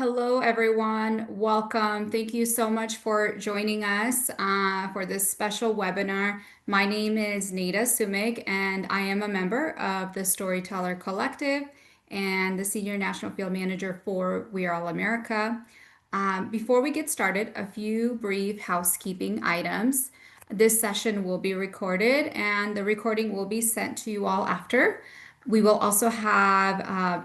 Hello, everyone. Welcome. Thank you so much for joining us for this special webinar. My name is Nejra Sumic, and I am a member of the Storyteller Collective and the Senior National Field Manager for We Are All America. Before we get started, a few brief housekeeping items. This session will be recorded, and the recording will be sent to you all after. We will also have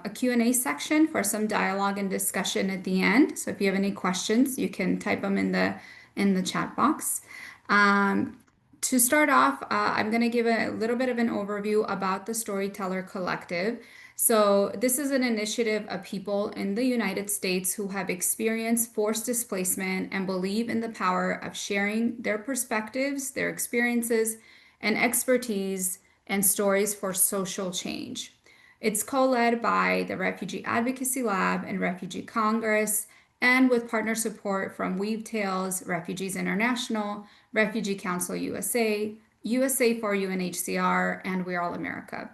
a Q&A section for some dialogue and discussion at the end. So if you have any questions, you can type them in the chat box. To start off, I'm going to give a little bit of an overview about the Storyteller Collective. So this is an initiative of people in the United States who have experienced forced displacement and believe in the power of sharing their perspectives, their experiences, and expertise and stories for social change. It's co-led by the Refugee Advocacy Lab and Refugee Congress, and with partner support from Weave Tales, Refugees International, Refugee Council USA, USA for UNHCR, and We're All America.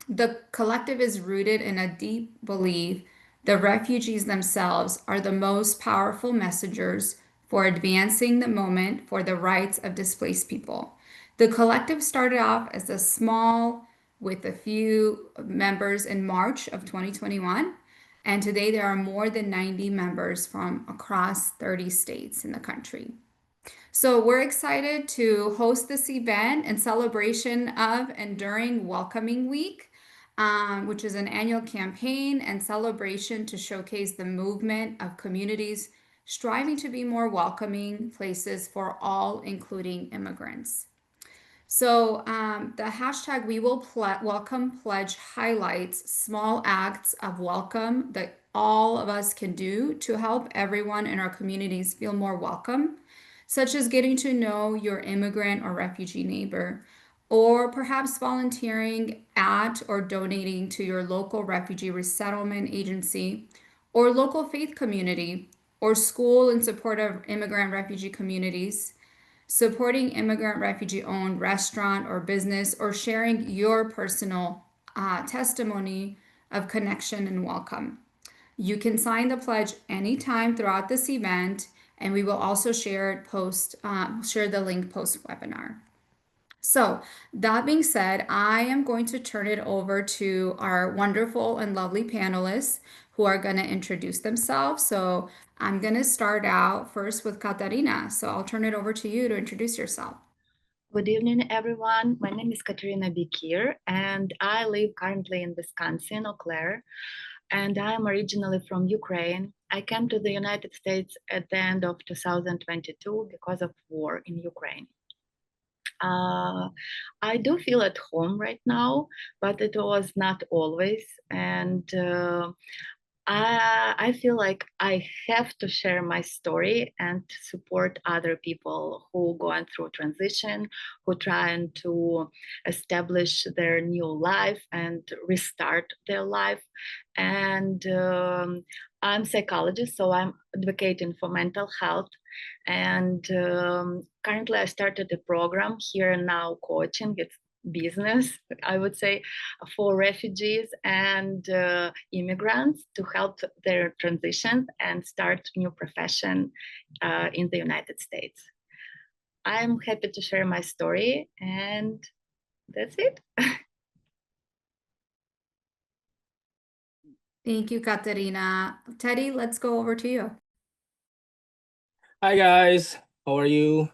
The collective is rooted in a deep belief the refugees themselves are the most powerful messengers for advancing the moment for the rights of displaced people. The collective started off as a small, with a few members in March of 2021, and today there are more than 90 members from across 30 states in the country. So we're excited to host this event in celebration of and during Welcoming Week, which is an annual campaign and celebration to showcase the movement of communities striving to be more welcoming places for all, including immigrants. So the hashtag We Will Welcome Pledge highlights small acts of welcome that all of us can do to help everyone in our communities feel more welcome, such as getting to know your immigrant or refugee neighbor, or perhaps volunteering at or donating to your local refugee resettlement agency, or local faith community, or school in support of immigrant refugee communities, supporting immigrant refugee owned restaurant or business, or sharing your personal testimony of connection and welcome. You can sign the pledge anytime throughout this event, and we will also share the link post webinar. So that being said, I am going to turn it over to our wonderful and lovely panelists who are going to introduce themselves. So I'm going to start out first with Kateryna. So I'll turn it over to you to introduce yourself. Good evening, everyone. My name is Kateryna Bikir, and I live currently in Wisconsin, Eau Claire, and I'm originally from Ukraine. I came to the United States at the end of 2022 because of war in Ukraine. I do feel at home right now, but it was not always. And I feel like I have to share my story and support other people who going through transition, who trying to establish their new life and restart their life. And I'm a psychologist, so I'm advocating for mental health. And currently I started a program here now coaching. It's business, I would say, for refugees and immigrants to help their transition and start new profession in the United States. I'm happy to share my story, and that's it. Thank you, Kateryna. Teddy, let's go over to you. Hi guys, how are you?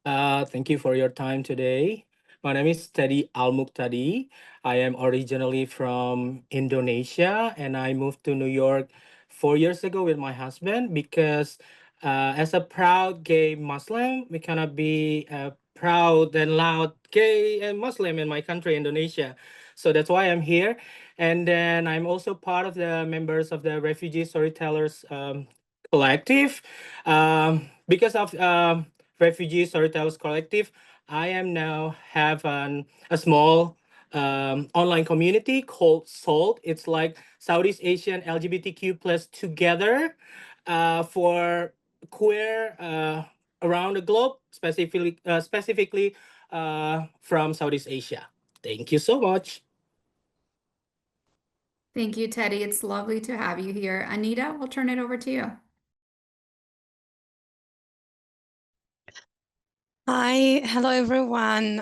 Thank you for your time today. My name is Teddy Muktady. I am originally from Indonesia, and I moved to New York 4 years ago with my husband because as a proud gay Muslim, we cannot be proud and loud gay and Muslim in my country, Indonesia. So that's why I'm here. And then I'm also part of the members of the Refugee Storytellers Collective. Because of Refugee Storytellers Collective, I am now have a small online community called SALT. It's like Southeast Asian LGBTQ plus together for queer around the globe, specifically from Southeast Asia. Thank you so much. Thank you, Teddy. It's lovely to have you here. Anita, we'll turn it over to you. Hi, hello everyone.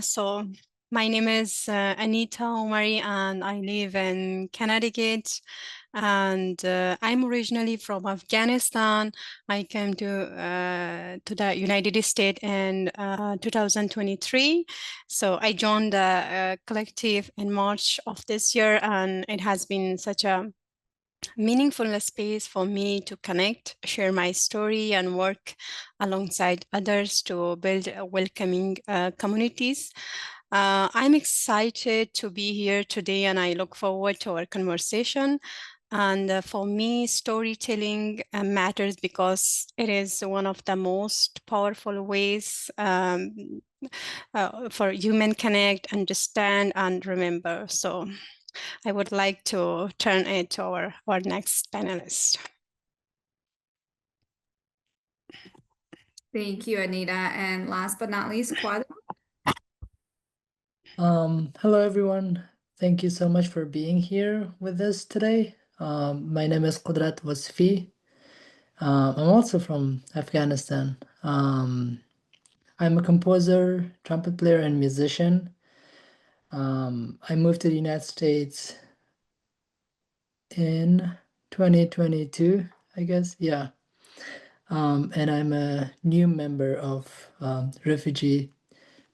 So my name is Anita Omari and I live in Connecticut. And I'm originally from Afghanistan. I came to the United States in 2023. So I joined the collective in March of this year, and it has been such a meaningful space for me to connect, share my story, and work alongside others to build welcoming communities. I'm excited to be here today and I look forward to our conversation. And for me, storytelling matters because it is one of the most powerful ways for human connect, understand, and remember. So I would like to turn it to our next panelist. Thank you, Anita. And last but not least, Qudrat. Hello everyone. Thank you so much for being here with us today. My name is Qudrat Wasefi. I'm also from Afghanistan. I'm a composer, trumpet player, and musician. I moved to the United States in 2022, I guess. Yeah. And I'm a new member of Refugee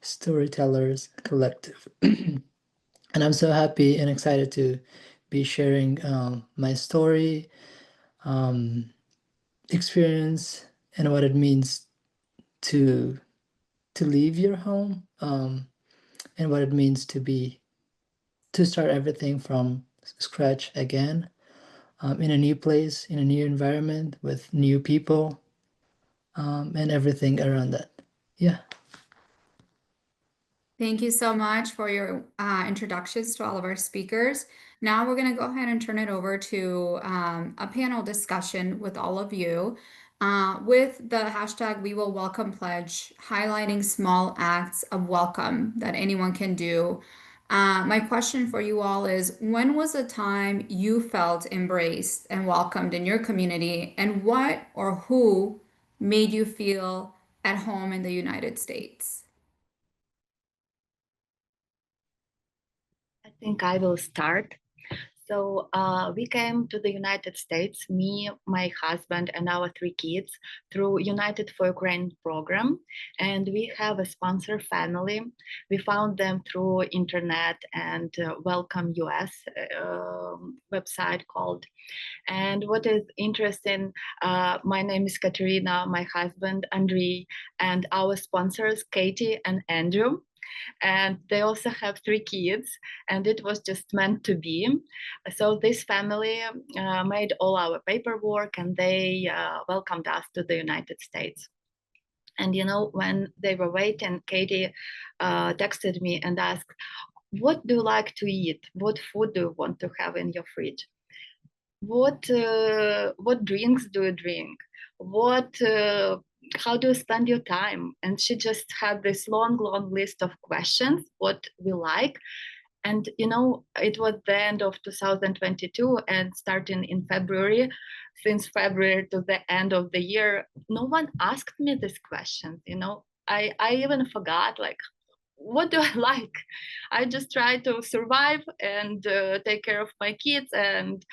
Storytellers Collective. And I'm so happy and excited to be sharing my story, experience, and what it means to leave your home, and what it means to start everything from scratch again, in a new place, in a new environment with new people, and everything around that. Yeah. Thank you so much for your introductions to all of our speakers. Now we're going to go ahead and turn it over to a panel discussion with all of you. With the hashtag We Will Welcome Pledge, highlighting small acts of welcome that anyone can do. My question for you all is, when was a time you felt embraced and welcomed in your community, and what or who made you feel at home in the United States? I think I will start. So we came to the United States, me, my husband, and our 3 kids through United for Ukraine program. And we have a sponsor family. We found them through internet and Welcome US website called. And what is interesting, my name is Kateryna, my husband, Andrei, and our sponsors, Katie and Andrew. And they also have 3 kids, and it was just meant to be. So this family made all our paperwork, and they welcomed us to the United States. And you know, when they were waiting, Katie texted me and asked, "What do you like to eat? What food do you want to have in your fridge? What drinks do you drink? How do you spend your time?" And she just had this long list of questions, what we like. And you know, it was the end of 2022, and starting in February, since February to the end of the year, no one asked me this question. You know, I even forgot, like, what do I like? I just try to survive and take care of my kids, and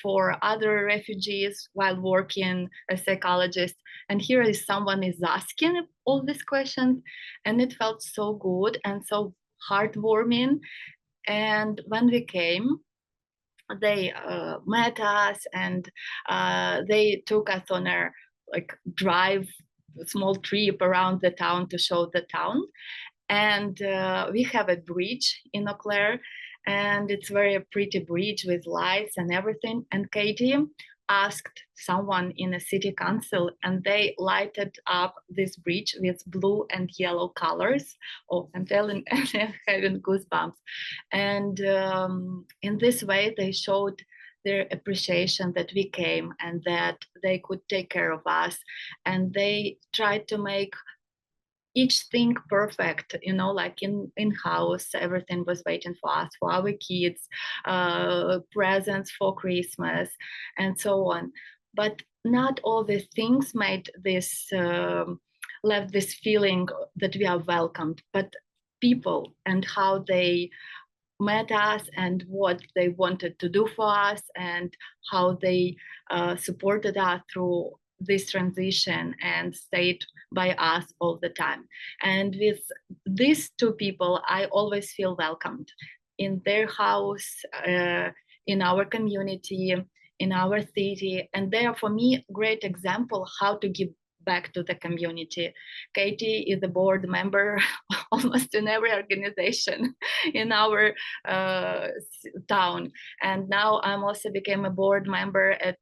for other refugees while working as psychologist. And here is someone is asking all these questions, and it felt so good and so heartwarming. And when we came, they met us, and they took us on a like drive, small trip around the town to show the town. And we have a bridge in Eau Claire, and it's very pretty bridge with lights and everything. And Katie asked someone in a city council, and they lighted up this bridge with blue and yellow colors. Oh, I'm telling, I'm having goosebumps. And in this way, they showed their appreciation that we came and that they could take care of us. And they tried to make each thing perfect, you know, like in house, everything was waiting for us, for our kids, presents for Christmas, and so on. But not all these things made this left this feeling that we are welcomed, but people and how they met us and what they wanted to do for us and how they supported us through this transition and stayed by us all the time. And with these two people, I always feel welcomed in their house, in our community, in our city. And they are, for me, a great example how to give back to the community. Katie is a board member almost in every organization in our town. And now I'm also became a board member at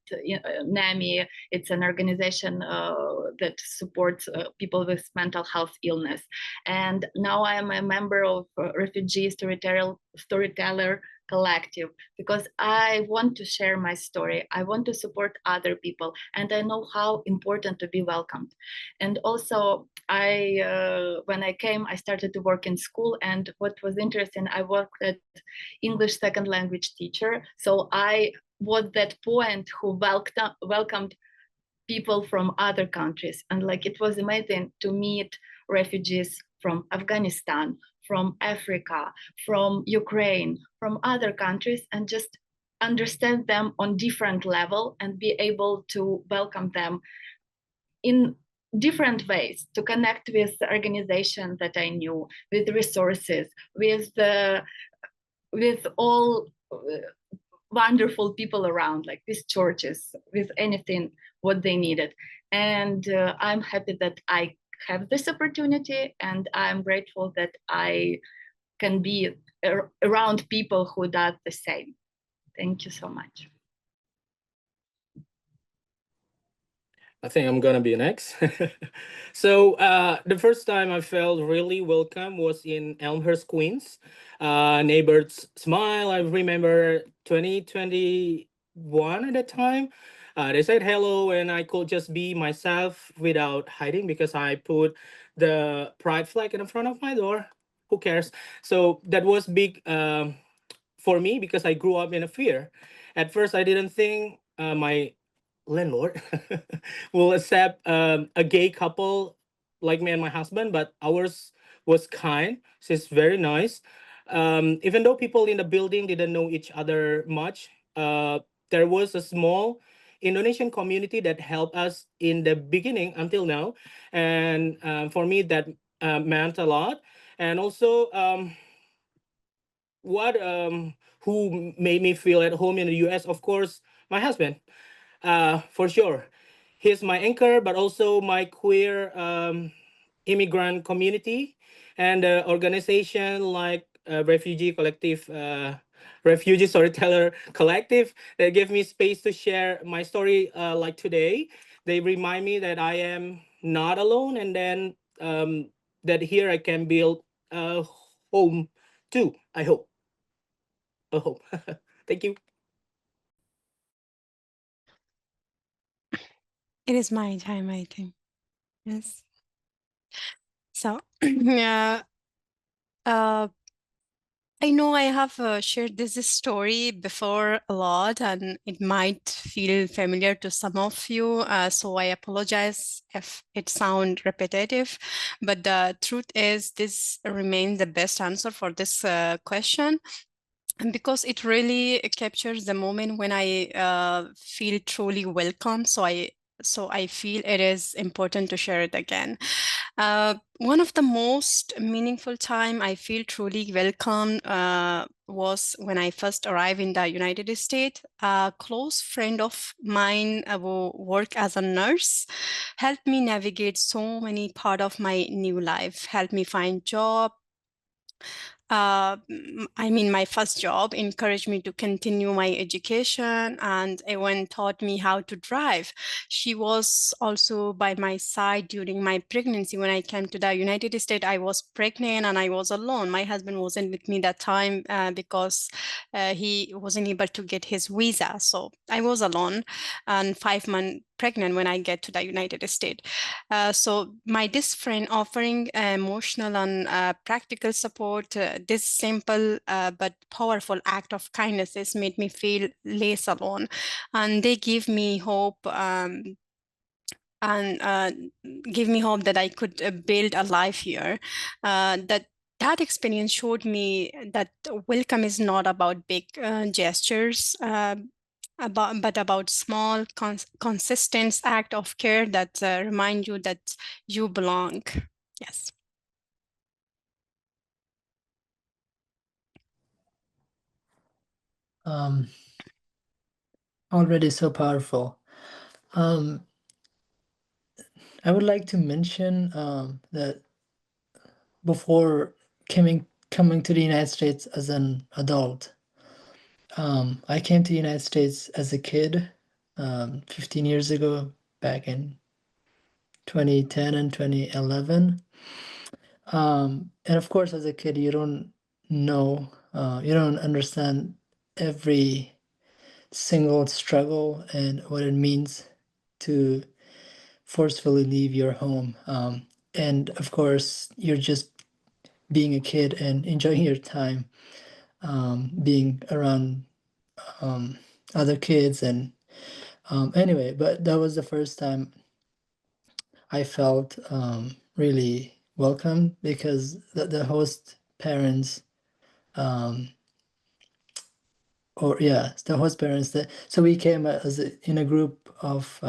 NAMI. It's an organization that supports people with mental health illness. And now I am a member of Refugee Storyteller Collective, because I want to share my story. I want to support other people, and I know how important to be welcomed. And also, when I came, I started to work in school, and what was interesting, I worked at English second language teacher. So I was that point who welcomed people from other countries, and like it was amazing to meet refugees from Afghanistan, from Africa, from Ukraine, from other countries, and just understand them on different level and be able to welcome them in different ways, to connect with the organization that I knew, with resources, with all wonderful people around, like with churches, with anything what they needed. And I'm happy that I have this opportunity, and I'm grateful that I can be around people who do the same. Thank you so much. I think I'm gonna be next. So the first time I felt really welcome was in Elmhurst, Queens. Neighbors smile. I remember 2021 at that time. They said hello, and I could just be myself without hiding because I put the pride flag in the front of my door. Who cares? So that was big for me because I grew up in a fear. At first, I didn't think my landlord will accept a gay couple like me and my husband, but ours was kind. She's very nice. Even though people in the building didn't know each other much, there was a small Indonesian community that helped us in the beginning until now. And for me, that meant a lot. And also, what who made me feel at home in the US, of course, my husband, for sure. He's my anchor, but also my queer immigrant community and organization like Refugee Storyteller Collective that give me space to share my story like today. They remind me that I am not alone, and then that here I can build a home too, I hope. A home. Thank you. It is my time, I think. Yes. So, yeah, I know I have shared this story before a lot, and it might feel familiar to some of you. So I apologize if it sounds repetitive, but the truth is this remains the best answer for this question. And because it really captures the moment when I feel truly welcome, so I feel it is important to share it again. One of the most meaningful time I feel truly welcome was when I first arrived in the United States. A close friend of mine who worked as a nurse helped me navigate so many part of my new life, helped me find job. My first job encouraged me to continue my education, and even taught me how to drive. She was also by my side during my pregnancy. When I came to the United States, I was pregnant and I was alone. My husband wasn't with me that time because he wasn't able to get his visa. So I was alone. And 5 months pregnant when I get to the United States. So this friend offering emotional and practical support, this simple but powerful act of kindness has made me feel less alone. And they give me hope and give me hope that I could build a life here. That experience showed me that welcome is not about big gestures, but about small, consistent act of care that remind you that you belong. Yes. Already so powerful. I would like to mention that before coming to the United States as an adult, I came to the United States as a kid 15 years ago, back in 2010 and 2011. And of course, as a kid, you don't know, you don't understand every single struggle and what it means to forcefully leave your home. And of course, you're just being a kid and enjoying your time, being around other kids. And anyway, but that was the first time I felt really welcome, because the host parents, or yeah, the host parents, so we came in a group of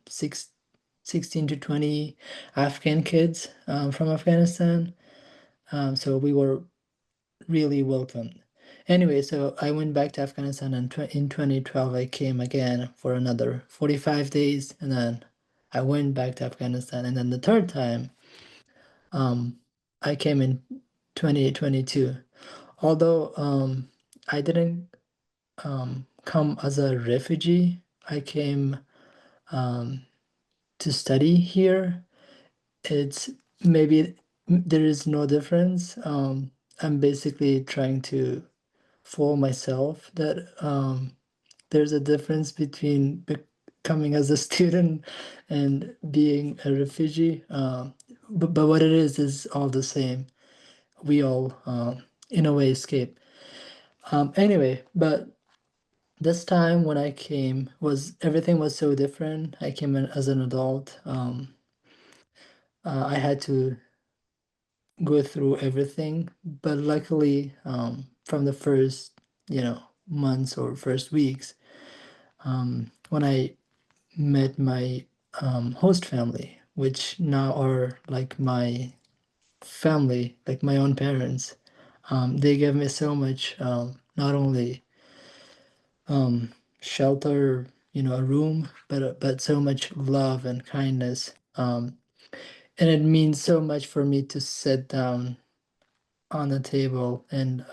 16 to 20 Afghan kids from Afghanistan. So we were really welcomed. Anyway, so I went back to Afghanistan, and in 2012 I came again for another 45 days, and then I went back to Afghanistan, and then the third time I came in 2022. Although I didn't come as a refugee, I came to study here. It's maybe there is no difference. I'm basically trying to fool myself that there's a difference between coming as a student and being a refugee. But what it is all the same. We all, in a way, escape. Anyway, but this time when I came, everything was so different. I came in as an adult. I had to go through everything, but luckily, from the first, months or first weeks, when I met my host family, which now are like my family, like my own parents. They gave me so much, not only shelter, a room, but so much love and kindness. And it means so much for me to sit down on the table and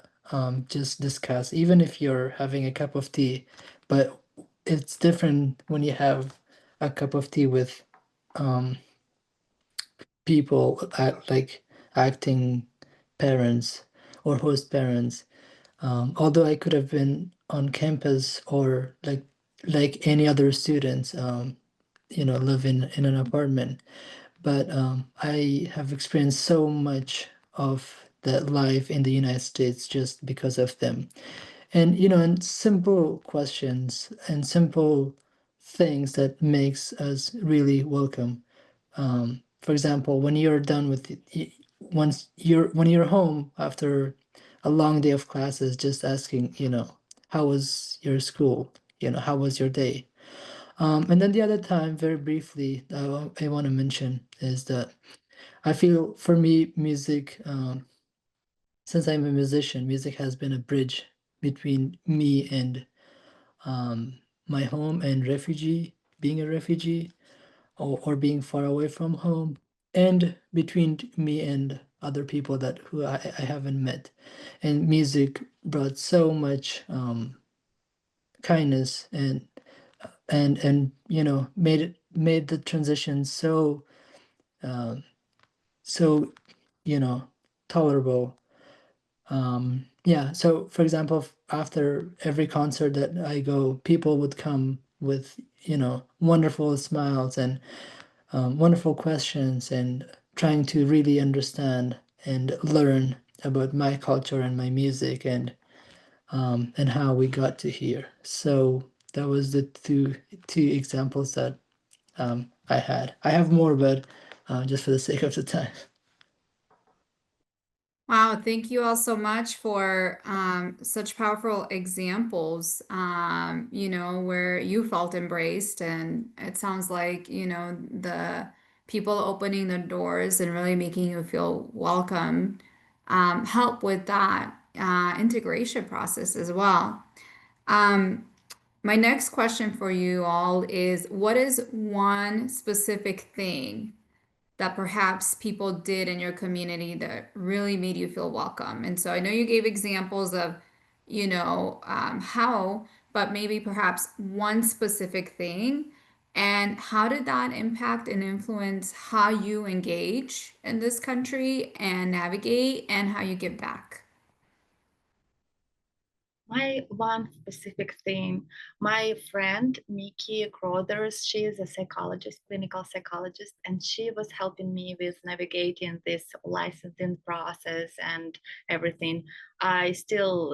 just discuss, even if you're having a cup of tea. But it's different when you have a cup of tea with people like acting parents or host parents. Although I could have been on campus or like any other students, live in an apartment. But I have experienced so much of that life in the United States just because of them. And simple questions and simple things that makes us really welcome. For example, when you're done with when you're home after a long day of classes, just asking, how was your school? How was your day? And then the other time, very briefly, I want to mention is that I feel for me, music, since I'm a musician, music has been a bridge between me and my home and being a refugee, or being far away from home, and between me and other people who I haven't met. And music brought so much kindness and made the transition so uh, so tolerable. Yeah, so for example, after every concert that I go, people would come with wonderful smiles and wonderful questions, and trying to really understand and learn about my culture and my music, and how we got to here. So that was the two examples that I had. I have more, but just for the sake of the time. Wow, thank you all so much for such powerful examples, where you felt embraced. And it sounds like, the people opening the doors and really making you feel welcome help with that integration process as well. My next question for you all is, what is one specific thing that perhaps people did in your community that really made you feel welcome? And so I know you gave examples of, how, but maybe perhaps one specific thing. And how did that impact and influence how you engage in this country and navigate and how you give back? My one specific thing, my friend Nikki Crothers, she is a psychologist, clinical psychologist, and she was helping me with navigating this licensing process and everything. I still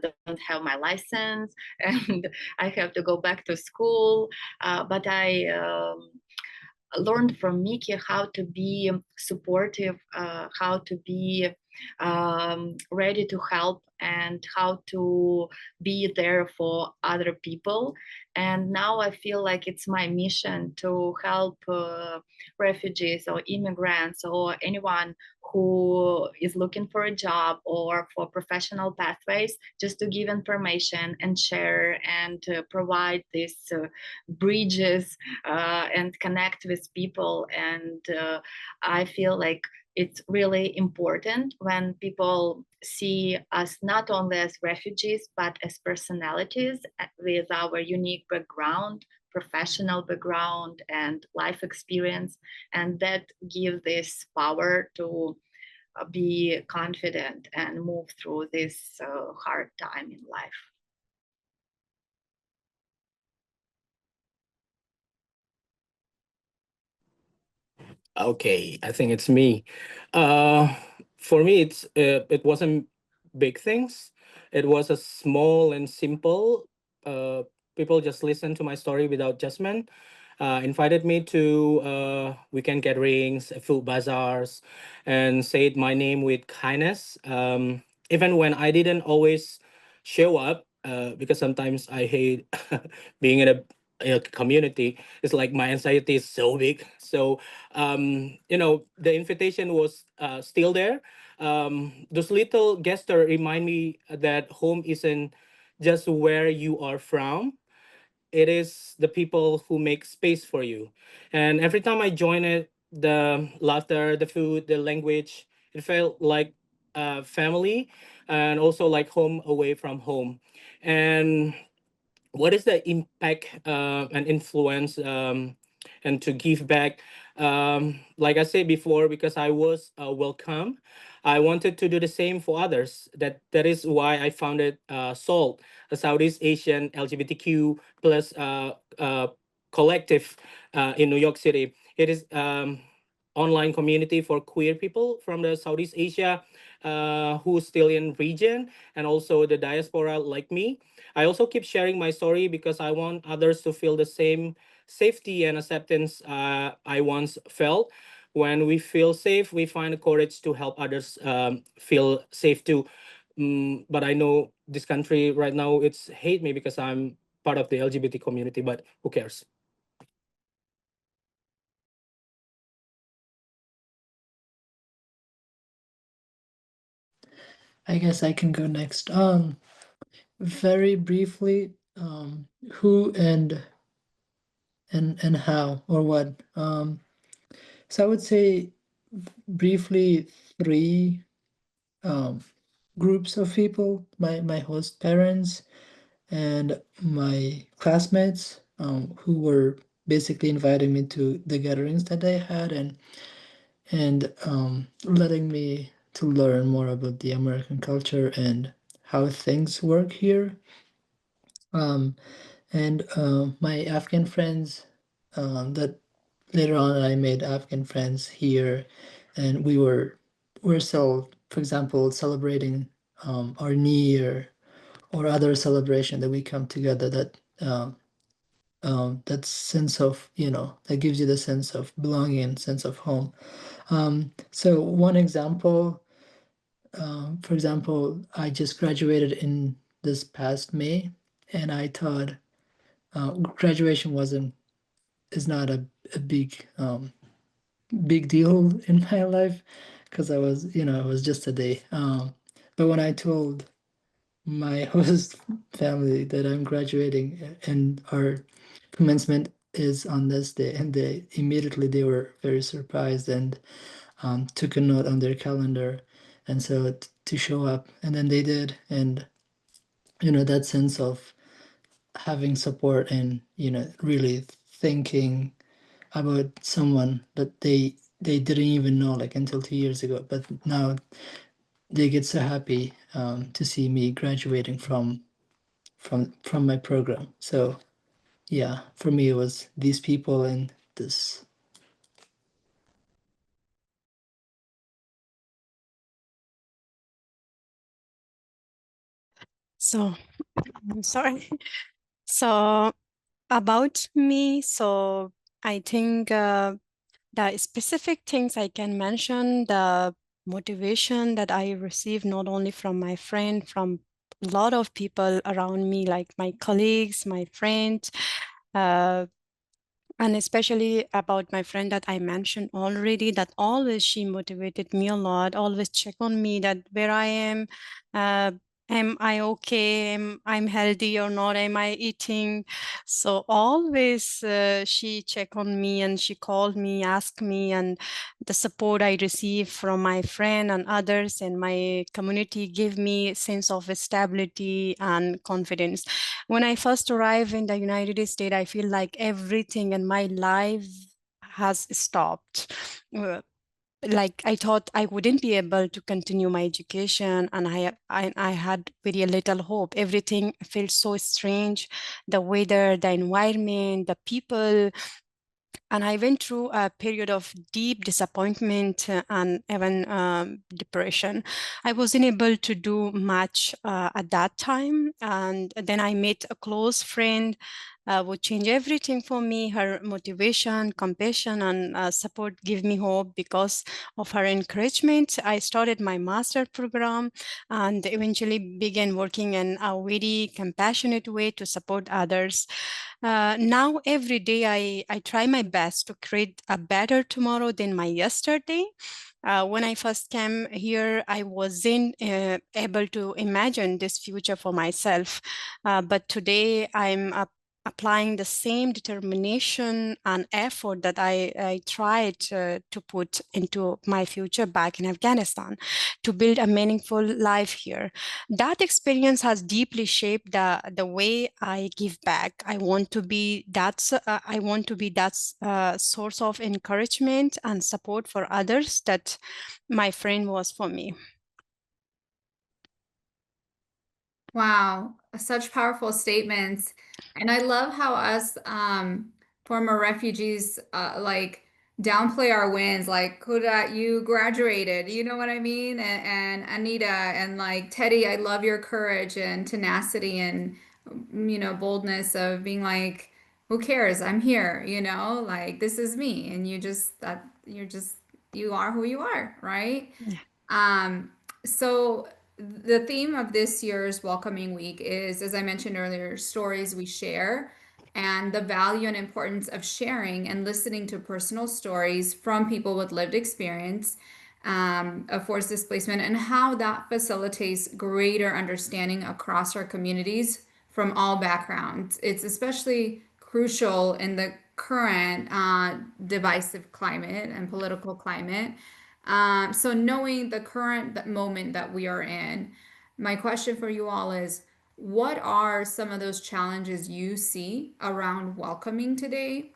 don't have my license and I have to go back to school, but I learned from Nikki how to be supportive, how to be ready to help, and how to be there for other people. And now I feel like it's my mission to help refugees or immigrants or anyone who is looking for a job or for professional pathways, just to give information and share and provide these bridges and connect with people. And I feel like it's really important when people see us not only as refugees, but as personalities with our unique background, professional background, and life experience. And that gives this power to be confident and move through this hard time in life. Okay, I think it's me. For me, it wasn't big things. It was a small and simple. People just listened to my story without judgment. Invited me to weekend gatherings, food bazaars, and said my name with kindness. Even when I didn't always show up, because sometimes I hate being in a community. It's like my anxiety is so big. So the invitation was still there. Those little gestures remind me that home isn't just where you are from. It is the people who make space for you. And every time I join it, the laughter, the food, the language, it felt like family, and also like home away from home. And what is the impact and influence, and to give back, like I said before, because I was welcome, I wanted to do the same for others. That is why I founded SALT, a Southeast Asian LGBTQ plus collective in New York City. It is online community for queer people from the Southeast Asia who's still in region, and also the diaspora like me. I also keep sharing my story because I want others to feel the same safety and acceptance I once felt. When we feel safe, we find the courage to help others feel safe too. But I know this country right now, it's hate me because I'm part of the LGBT community, but who cares? I guess I can go next. Very briefly, who and how or what. So I would say briefly three groups of people: my host parents and my classmates, who were basically inviting me to the gatherings that they had, and letting me to learn more about the American culture and how things work here. And my Afghan friends, that later on I made Afghan friends here, and we're still, for example, celebrating our New Year or other celebration that we come together, that sense of, that gives you the sense of belonging, sense of home. So one example, for example, I just graduated in this past May, and I thought graduation is not a big deal in my life, because it was just a day. But when I told my host family that I'm graduating and our commencement is on this day, and they were very surprised and took a note on their calendar, and so to show up, and then they did. And that sense of having support and really thinking about someone that they didn't even know, like, until 2 years ago, but now they get so happy to see me graduating from my program. So yeah, for me it was these people and this. So I'm sorry. So about me, so I think the specific things I can mention, the motivation that I receive not only from my friend, from a lot of people around me, like my colleagues, my friends, uh, and especially about my friend that I mentioned already, that always she motivated me a lot, always check on me that where I uh, am I okay, I'm healthy or not, am I eating? So always she check on me and she called me, asked me, and the support I receive from my friend and others and my community give me a sense of stability and confidence. When I first arrived in the United States, I feel like everything in my life has stopped. Like I thought I wouldn't be able to continue my education, and I had very little hope. Everything felt so strange, the weather, the environment, the people, and I went through a period of deep disappointment and even depression. I wasn't able to do much at that time. And then I met a close friend who changed everything for me. Her motivation, compassion, and support give me hope. Because of her encouragement, I started my master program and eventually began working in a very compassionate way to support others. Now, every day, I try my best to create a better tomorrow than my yesterday. When I first came here, I wasn't able to imagine this future for myself. But today, I'm applying the same determination and effort that I tried to put into my future back in Afghanistan to build a meaningful life here. That experience has deeply shaped the way I give back. I want to be that source of encouragement and support for others that my friend was for me. Wow, such powerful statements. And I love how us former refugees like downplay our wins, like Qudrat, you graduated, you know what I mean? And Anita and like Teddy, I love your courage and tenacity and boldness of being like, who cares? I'm here, like this is me. And you are who you are, right? Yeah. So the theme of this year's Welcoming Week is, as I mentioned earlier, stories we share and the value and importance of sharing and listening to personal stories from people with lived experience of forced displacement and how that facilitates greater understanding across our communities from all backgrounds. It's especially crucial in the current divisive climate and political climate. So knowing the current moment that we are in, my question for you all is, what are some of those challenges you see around welcoming today?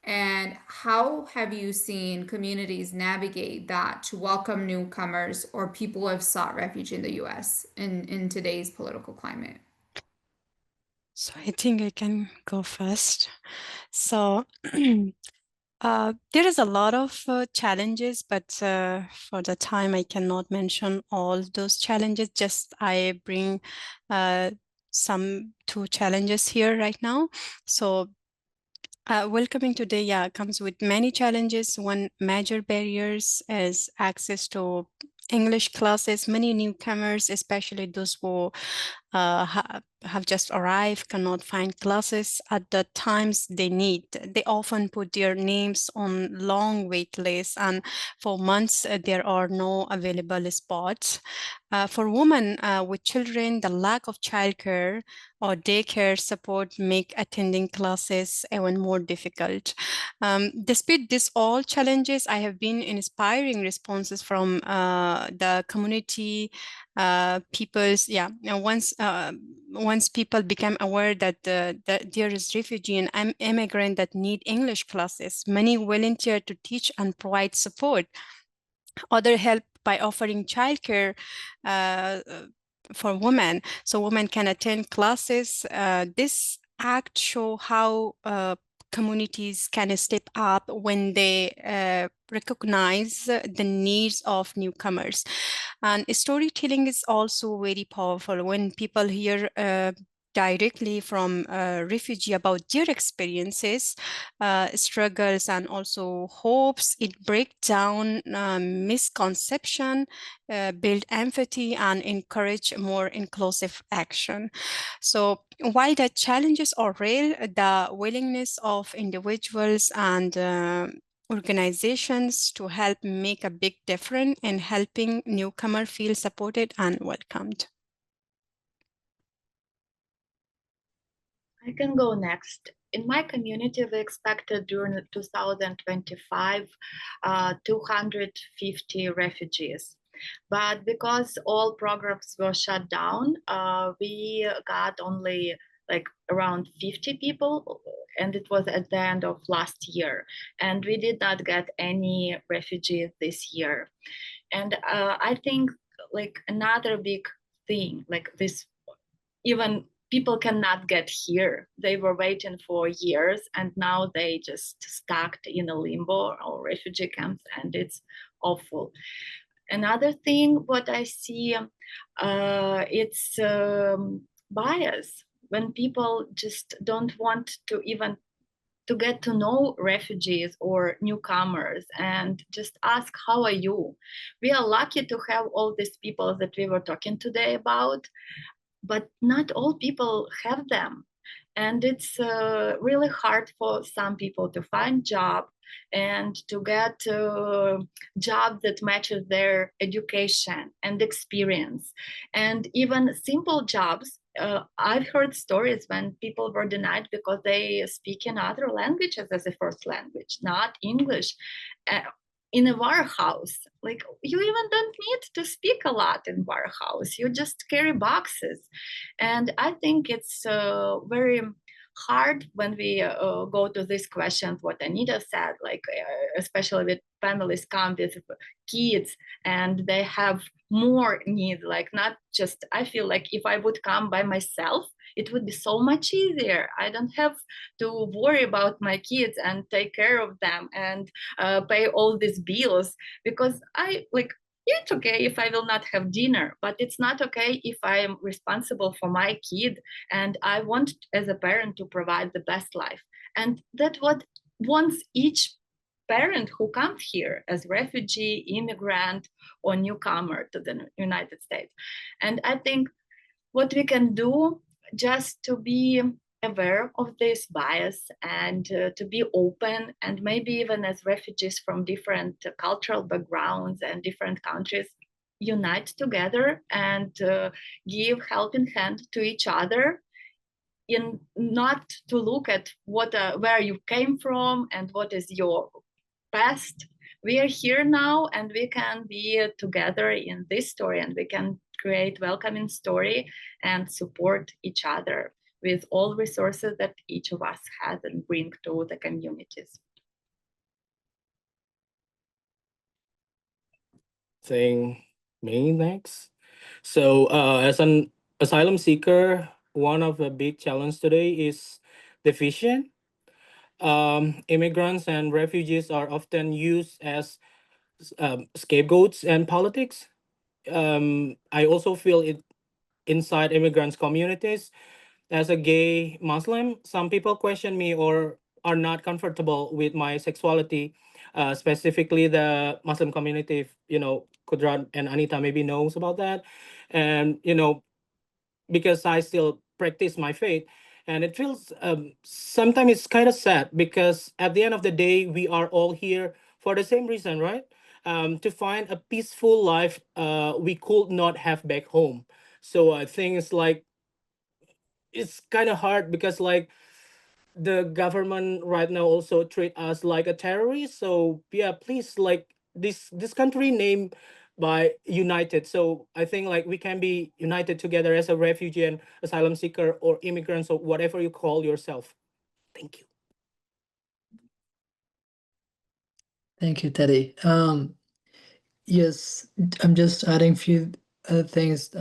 And how have you seen communities navigate that to welcome newcomers or people who have sought refuge in the US in today's political climate? So I think I can go first. So there is a lot of challenges, but for the time I cannot mention all those challenges. Just I bring some two challenges here right now. So welcoming today, comes with many challenges. One major barriers is access to English classes. Many newcomers, especially those who have just arrived, cannot find classes at the times they need. They often put their names on long wait lists, and for months there are no available spots. For women with children, the lack of childcare or daycare support make attending classes even more difficult. Despite this all challenges, I have been inspiring responses from the community people's once people become aware that there is refugee and immigrant that need English classes, many volunteer to teach and provide support. Other help by offering childcare for women, so women can attend classes. This act show how communities can step up when they recognize the needs of newcomers. And storytelling is also very powerful. When people hear directly from a refugee about their experiences, struggles, and also hopes, it breaks down misconception, build empathy, and encourage more inclusive action. So while the challenges are real, the willingness of individuals and organizations to help make a big difference in helping newcomer feel supported and welcomed. I can go next. In my community, we expected during 2025 250 refugees. But because all programs were shut down, we got only like around 50 people, and it was at the end of last year. And we did not get any refugees this year. And I think like another big thing, like this, even people cannot get here. They were waiting for years, and now they just stuck in a limbo or refugee camps, and it's awful. Another thing, what I see, it's bias. When people just don't want to even to get to know refugees or newcomers and just ask, how are you? We are lucky to have all these people that we were talking today about, but not all people have them. And it's really hard for some people to find job and to get a job that matches their education and experience. And even simple jobs, I've heard stories when people were denied because they speak in other languages as a first language, not English. In a warehouse, like you even don't need to speak a lot in warehouse, you just carry boxes. And I think it's very hard when we go to these questions, what Anita said, like especially with panelists come with kids and they have more needs, like not just, I feel like if I would come by myself, it would be so much easier. I don't have to worry about my kids and take care of them and pay all these bills, because I like, it's okay if I will not have dinner, but it's not okay if I am responsible for my kid and I want as a parent to provide the best life. And that's what wants each parent who comes here as refugee, immigrant, or newcomer to the United States. And I think what we can do just to be aware of this bias and to be open, and maybe even as refugees from different cultural backgrounds and different countries, unite together and give helping hand to each other, in not to look at what where you came from and what is your past. We are here now and we can be together in this story, and we can create welcoming story and support each other with all resources that each of us has and bring to the communities. Saying me next. So as an asylum seeker, one of the big challenge today is the vision. Immigrants and refugees are often used as scapegoats in politics. I also feel it inside immigrants communities. As a gay Muslim, some people question me or are not comfortable with my sexuality, specifically the Muslim community. Qudrat and Anita maybe knows about that, and because I still practice my faith, and it feels sometimes it's kind of sad because at the end of the day, we are all here for the same reason, right? To find a peaceful life we could not have back home. So I think it's kind of hard because the government right now also treat us like a terrorist. So yeah, please, this country named by united. So I think we can be united together as a refugee and asylum seeker or immigrants or whatever you call yourself. Thank you. Thank you, Teddy. Yes, I'm just adding a few other things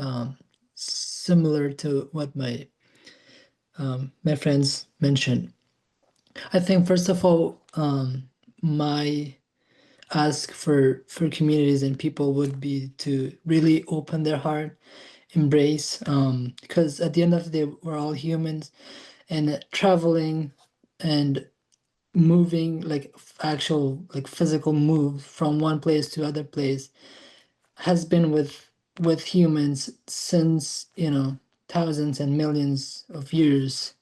similar to what my friends mentioned. I think first of all, my ask for communities and people would be to really open their heart, embrace, because at the end of the day, we're all humans, and traveling and moving, like actual like physical move from one place to other place has been with humans since thousands and millions of years.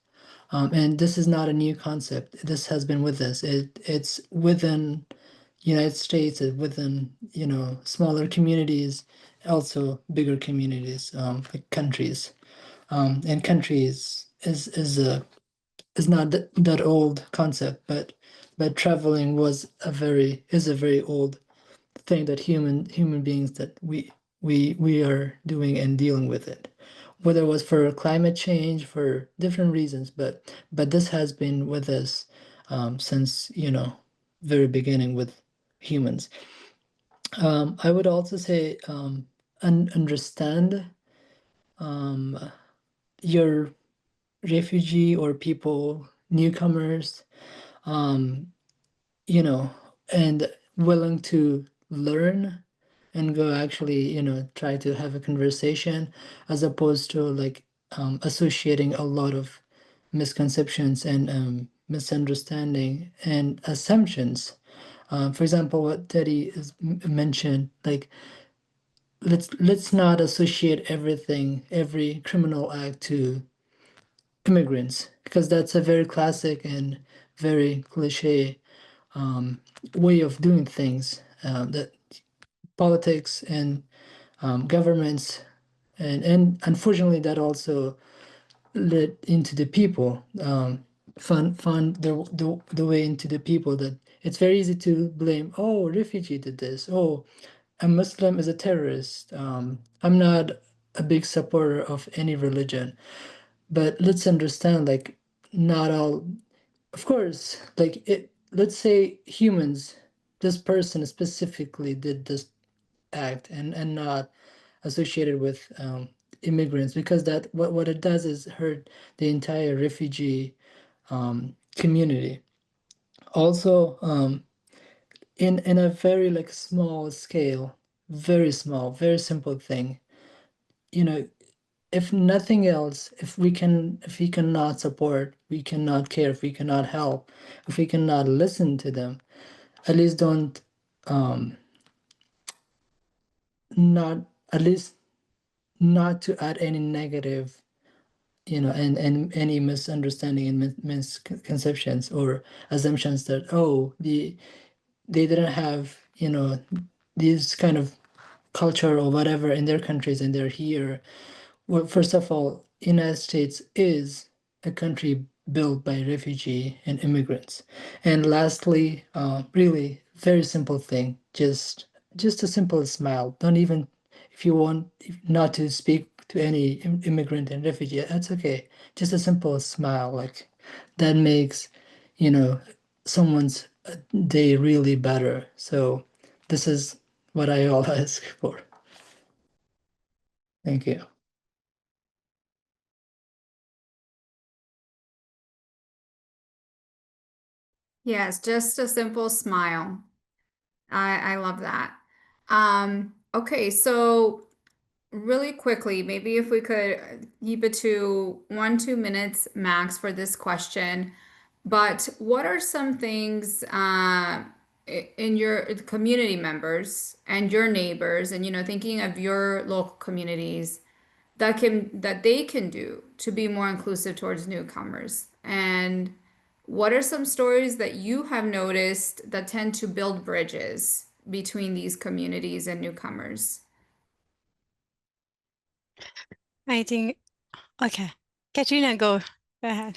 And this is not a new concept. This has been with us. It's within United States, within smaller communities, also bigger communities, like countries. And countries is not that old concept, but traveling is a very old thing that human beings that we are doing and dealing with it, whether it was for climate change, for different reasons, but this has been with us since very beginning with humans. I would also say understand your refugee or people, newcomers, um, and willing to learn and go actually, try to have a conversation, as opposed to associating a lot of misconceptions and misunderstanding and assumptions. For example, what Teddy has mentioned, like let's not associate every criminal act to immigrants, because that's a very classic and very cliche way of doing things. That politics and governments, and unfortunately that also led into the people, found the way into the people, that it's very easy to blame, oh, refugee did this, oh, a Muslim is a terrorist. I'm not a big supporter of any religion, but let's understand, like, not all, of course, like it, let's say humans, this person specifically did this act, and not associated with immigrants, because that what it does is hurt the entire refugee community. Also, in a very like small scale, very small, very simple thing, you know, if nothing else, if we cannot support, we cannot care, if we cannot help, if we cannot listen to them, at least don't um not at least not to add any negative, and any misunderstanding and misconceptions or assumptions that, oh, they didn't have these kind of culture or whatever in their countries and they're here. Well, first of all, United States is a country built by refugee and immigrants. And lastly, really very simple thing, just a simple smile. Don't even, if you want not to speak to any immigrant and refugee, that's okay. Just a simple smile, like that makes, you know, someone's day really better. So this is what I all ask for. Thank you. Yes, just a simple smile. I love that. Okay, so really quickly, maybe if we could keep it to 1, 2 minutes max for this question. But what are some things in your community members and your neighbors, and thinking of your local communities that they can do to be more inclusive towards newcomers? And what are some stories that you have noticed that tend to build bridges between these communities and newcomers? I think, okay, Kateryna, go ahead.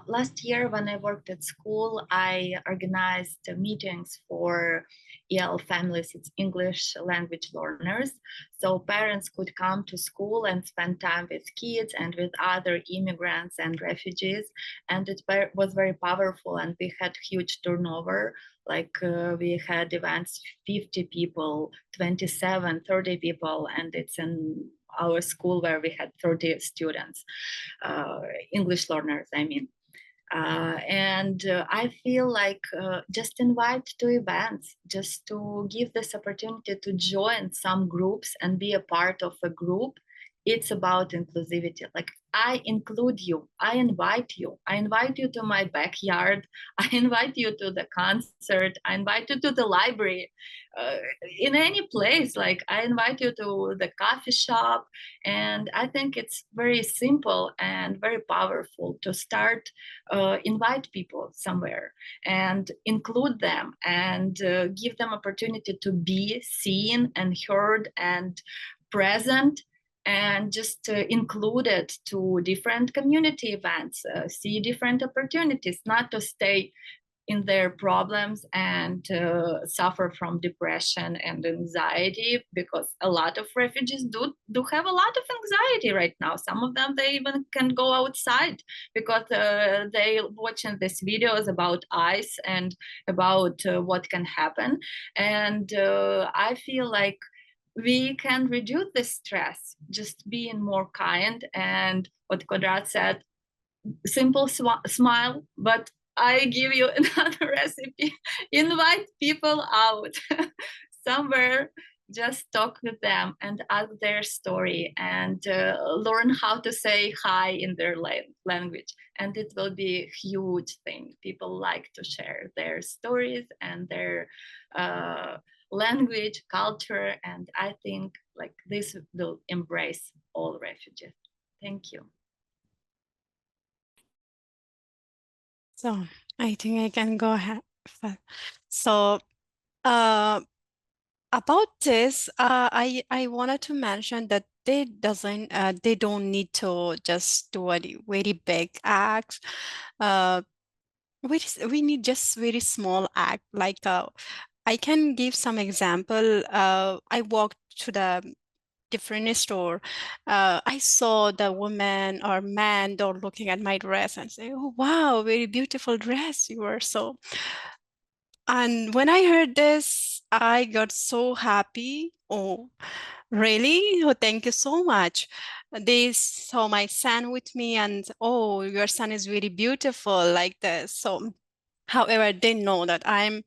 Last year, when I worked at school, I organized meetings for EL families, it's English language learners. So parents could come to school and spend time with kids and with other immigrants and refugees. And it was very powerful, and we had huge turnover. Like we had events, 50 people, 27, 30 people, and it's in our school where we had 30 students. English learners, I mean. I feel like just invite to events, just to give this opportunity to join some groups and be a part of a group. It's about inclusivity. Like, I include you, I invite you to my backyard, I invite you to the concert, I invite you to the library, in any place. Like, I invite you to the coffee shop. And I think it's very simple and very powerful to start invite people somewhere and include them and give them opportunity to be seen and heard and present, and just include it to different community events, see different opportunities, not to stay in their problems and suffer from depression and anxiety, because a lot of refugees do have a lot of anxiety right now. Some of them, they even can go outside because they watching these videos about ICE and about what can happen. And I feel like we can reduce the stress just being more kind. And what Qudrat said, simple smile. But I give you another recipe. Invite people out somewhere, just talk with them and ask their story, and learn how to say hi in their language. And it will be a huge thing. People like to share their stories and their language, culture. And I think like this will embrace all refugees. Thank you. So I think I can go ahead. So about this, I wanted to mention that they don't need to just do a very big act. We need just very small act. Like I can give some example. I walked to the different store. I saw the woman or man door looking at my dress and say, "Oh wow, very beautiful dress you wear." So, and when I heard this, I got so happy. Oh, really? Oh, thank you so much. They saw my son with me, and oh, your son is really beautiful like this. So, however, they know that I'm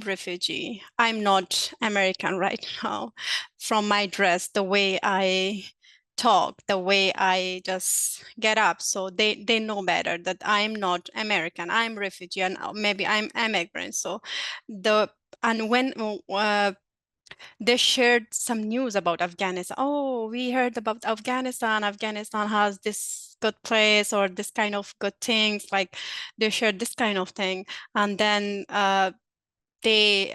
refugee. I'm not American right now. From my dress, the way I talk, the way I just get up. So they know better that I'm not American. I'm refugee, and maybe I'm immigrant. So when they shared some news about Afghanistan. Oh, we heard about Afghanistan. Afghanistan has this good place or this kind of good things. Like they shared this kind of thing, and then they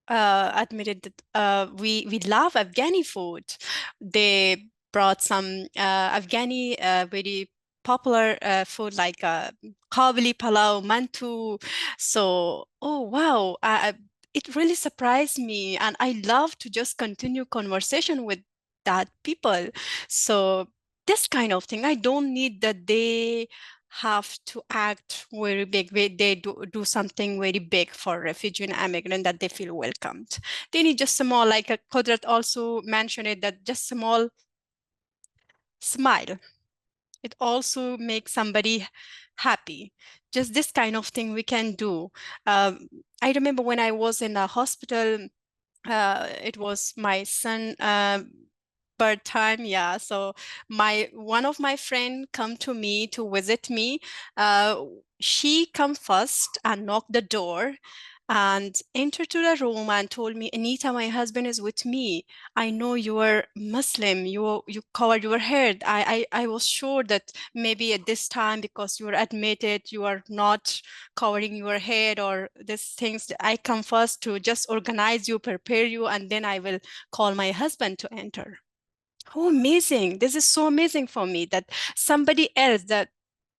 admitted that we love Afghani food. They brought some Afghani very popular food like kabuli palau, mantu. So, oh wow, it really surprised me, and I love to just continue conversation with that people. So this kind of thing, I don't need that they have to act very big. They do something very big for refugee and immigrant that they feel welcomed. They need just small, like Qudrat also mentioned it, that just small smile. It also makes somebody happy. Just this kind of thing we can do. I remember when I was in a hospital, it was my son birth time, yeah. So one of my friend come to me to visit me. She come first and knocked the door and entered to the room and told me, Anita, my husband is with me. I know you are Muslim. You covered your head. I was sure that maybe at this time, because you are admitted, you are not covering your head or these things. I come first to just organize you, prepare you, and then I will call my husband to enter. Oh, amazing. This is so amazing for me that somebody else that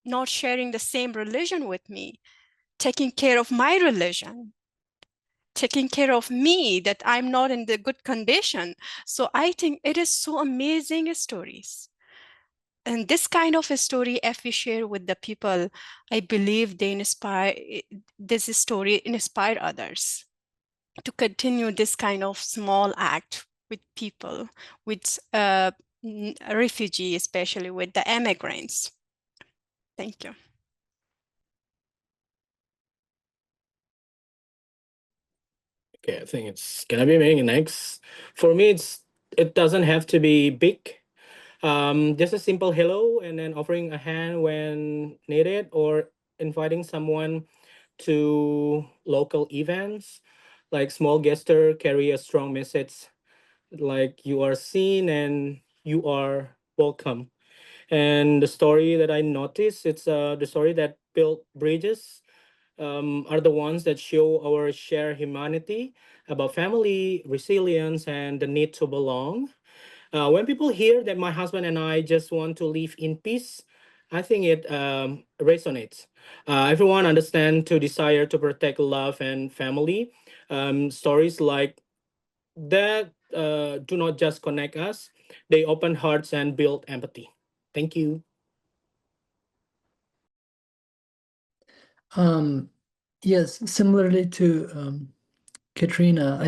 not sharing the same religion with me, taking care of my religion, taking care of me, that I'm not in the good condition. So I think it is so amazing stories. And this kind of a story, if we share with the people, I believe they inspire, this story inspire others to continue this kind of small act with people, with refugees, especially with the immigrants. Thank you. Okay, I think it's gonna be me next. For me, it doesn't have to be big. Just a simple hello and then offering a hand when needed, or inviting someone to local events. Like small gesture carry a strong message, like you are seen and you are welcome. And the story that I noticed, it's the story that built bridges, are the ones that show our shared humanity, about family, resilience, and the need to belong. When people hear that my husband and I just want to live in peace, I think it resonates. Everyone understands to desire to protect love and family. Stories like that do not just connect us, they open hearts and build empathy. Thank you. Yes, similarly to Kateryna,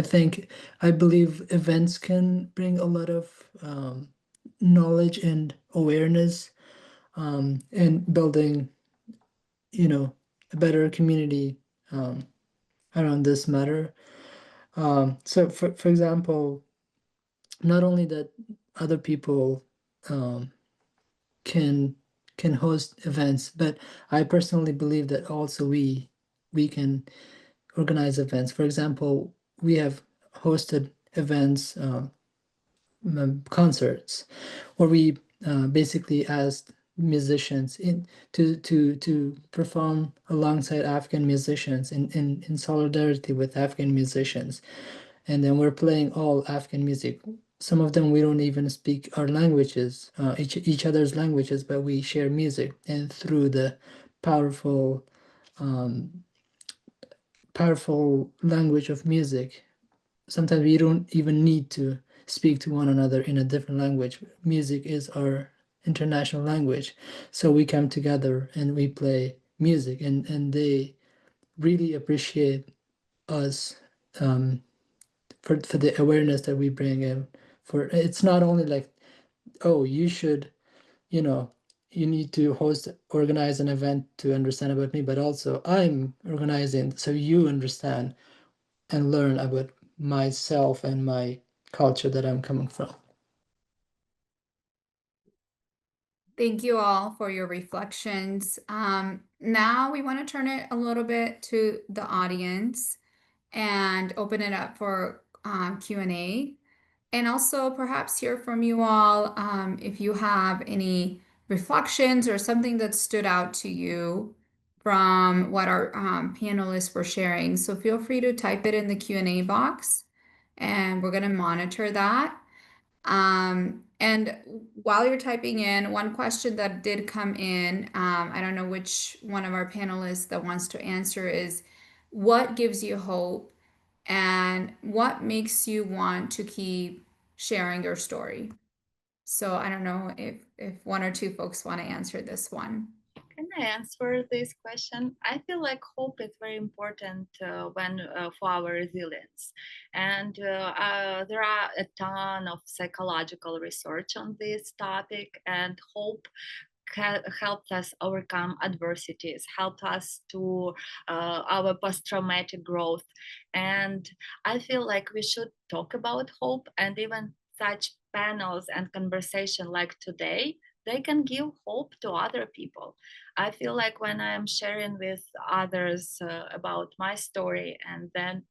I believe events can bring a lot of knowledge and awareness, and building, a better community around this matter. So, for example, not only that other people can host events, but I personally believe that also we can organize events. For example, we have hosted events, concerts, where we basically asked musicians to perform alongside Afghan musicians in solidarity with Afghan musicians. And then we're playing all Afghan music. Some of them we don't even speak our languages, each other's languages, but we share music. And through the powerful powerful language of music, sometimes we don't even need to speak to one another in a different language. Music is our international language. So we come together and we play music, and they really appreciate us, for the awareness that we bring in. For it's not only like, oh, you should, you know, you need to organize an event to understand about me, but also I'm organizing so you understand and learn about myself and my culture that I'm coming from. Thank you all for your reflections. Now we want to turn it a little bit to the audience and open it up for Q&A. And also perhaps hear from you all if you have any reflections or something that stood out to you from what our panelists were sharing. So feel free to type it in the Q&A box, and we're going to monitor that. And while you're typing in, one question that did come in, I don't know which one of our panelists that wants to answer, is what gives you hope and what makes you want to keep sharing your story? So I don't know if one or two folks want to answer this one. Can I answer this question? I feel like hope is very important when for our resilience, and there are a ton of psychological research on this topic. And hope helped us overcome adversities, helped us to our post-traumatic growth. And I feel like we should talk about hope, and even such panels and conversation like today, they can give hope to other people. I feel like when I'm sharing with others about my story, and then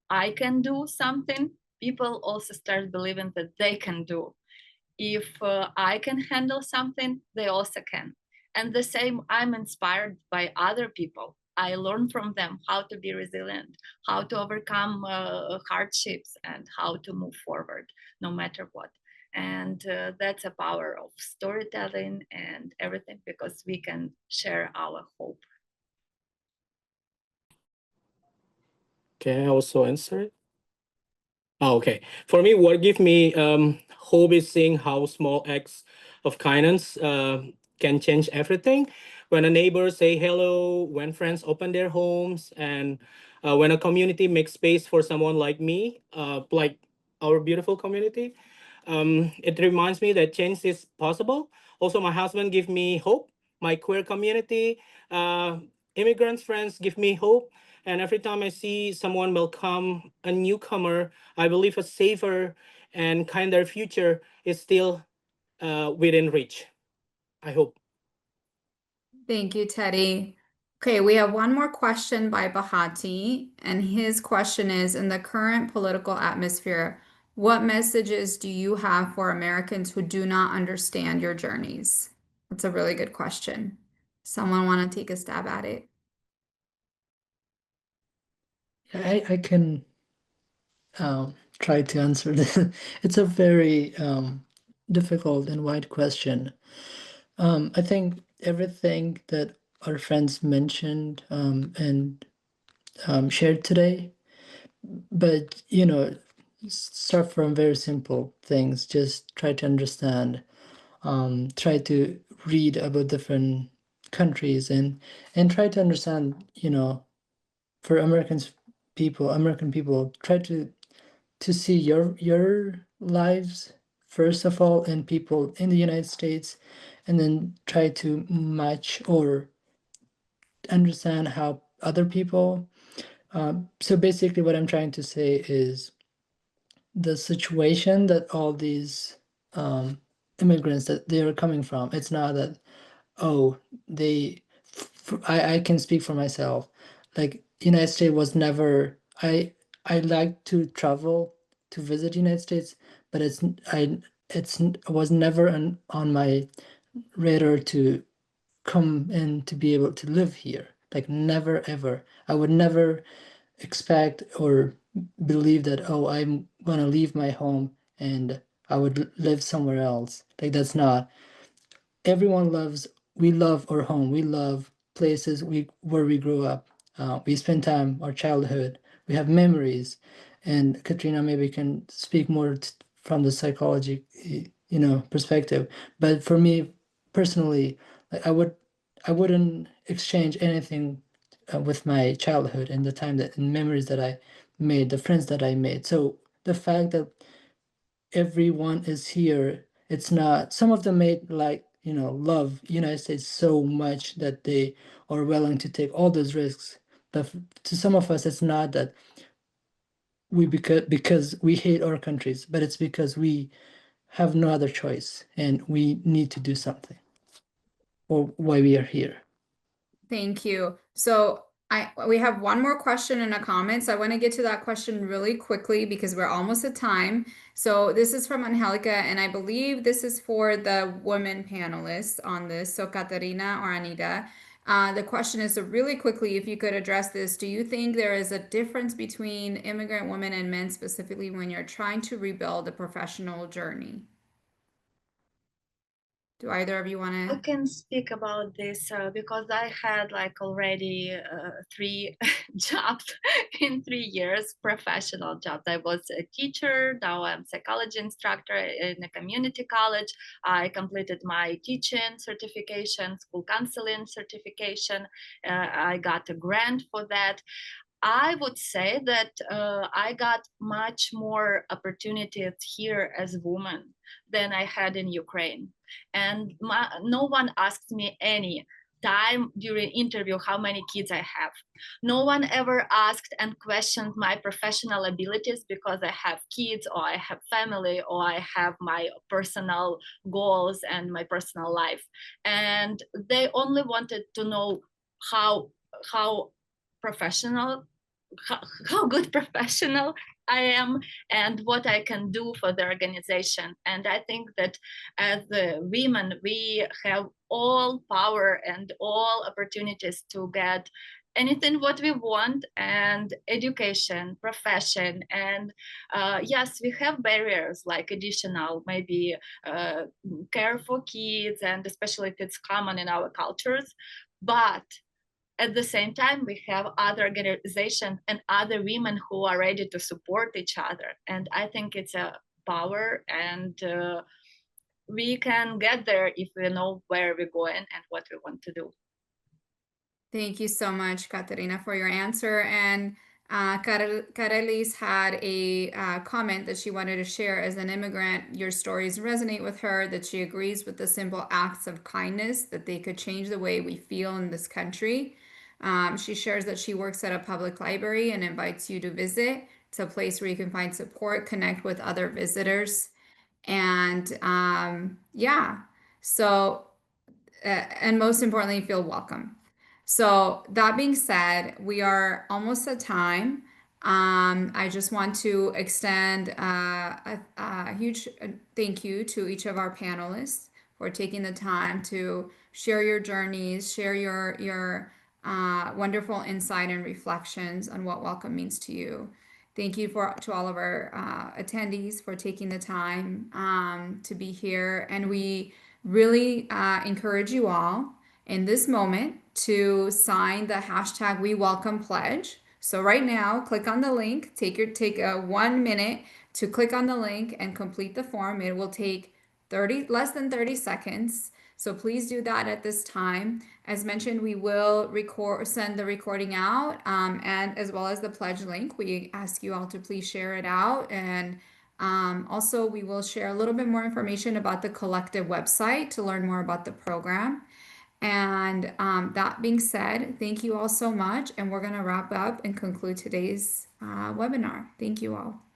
I can do something, people also start believing that they can do. If I can handle something, they also can. And the same, I'm inspired by other people. I learn from them how to be resilient, how to overcome hardships, and how to move forward no matter what. And that's a power of storytelling and everything, because we can share our hope. Can I also answer it? Oh, okay. For me, what gives me hope is seeing how small acts of kindness can change everything. When a neighbor say hello, when friends open their homes, and when a community makes space for someone like me, like our beautiful community, it reminds me that change is possible. Also, my husband give me hope. My queer community, immigrants friends give me hope. And every time I see someone welcome a newcomer, I believe a safer and kinder future is still within reach. I hope. Thank you, Teddy. Okay, we have one more question by Bahati, and his question is, in the current political atmosphere, what messages do you have for Americans who do not understand your journeys? That's a really good question. Someone want to take a stab at it? I can try to answer this. It's a very difficult and wide question. I think everything that our friends mentioned and shared today, but start from very simple things. Just try to understand. Try to read about different countries and try to understand. For American people, try to see your lives first of all, and people in the United States, and then try to match or understand how other people. So basically, what I'm trying to say is the situation that all these immigrants that they are coming from. It's not that they. I can speak for myself. Like United States was never. I like to travel to visit United States, but it was never on my radar to come and to be able to live here. Like never ever. I would never expect or believe that I'm gonna leave my home and I would live somewhere else. Like that's not. Everyone loves. We love our home. We love places where we grew up. We spend time, our childhood. We have memories, and Kateryna maybe can speak more from the psychology, perspective. But for me personally, like I wouldn't exchange anything with my childhood and the time that and memories that I made, the friends that I made. So the fact that everyone is here, it's not, some of them may like, love United States so much that they are willing to take all those risks. But to some of us, it's not that because we hate our countries, but it's because we have no other choice and we need to do something, or why we are here. Thank you. So we have one more question in a comment. So I want to get to that question really quickly because we're almost at time. So this is from Angelica, and I believe this is for the women panelists on this. So Kateryna or Anita. The question is, so really quickly, if you could address this, do you think there is a difference between immigrant women and men, specifically when you're trying to rebuild a professional journey? Do either of you want I to? can speak about this because I had like already 3 jobs in 3 years, professional jobs. I was a teacher, now I'm psychology instructor in a community college. I completed my teaching certification, school counseling certification. I got a grant for that. I would say that I got much more opportunities here as a woman than I had in Ukraine. And no one asked me any time during interview how many kids I have. No one ever asked and questioned my professional abilities because I have kids or I have family or I have my personal goals and my personal life. And they only wanted to know how professional, how good professional I am and what I can do for the organization. And I think that as women, we have all power and all opportunities to get anything what we want, and education, profession, and yes, we have barriers like additional maybe care for kids, and especially if it's common in our cultures, but at the same time, we have other organizations and other women who are ready to support each other. And I think it's a power, and we can get there if we know where we're going and what we want to do. Thank you so much, Kateryna, for your answer. And Karelis had a comment that she wanted to share. As an immigrant, your stories resonate with her, that she agrees with the simple acts of kindness, that they could change the way we feel in this country. She shares that she works at a public library and invites you to visit. It's a place where you can find support, connect with other visitors. And yeah, so, and most importantly, feel welcome. So that being said, we are almost at time. I just want to extend a huge thank you to each of our panelists for taking the time to share your journeys, share your wonderful insight and reflections on what welcome means to you. Thank you to all of our attendees for taking the time to be here, and we really encourage you all in this moment to sign the hashtag We Welcome Pledge. So right now, click on the link. Take 1 minute to click on the link and complete the form. It will take less than 30 seconds. So please do that at this time. As mentioned, we will send the recording out, and as well as the pledge link. We ask you all to please share it out. And also, we will share a little bit more information about the collective website to learn more about the program. And that being said, thank you all so much. And we're going to wrap up and conclude today's webinar. Thank you all.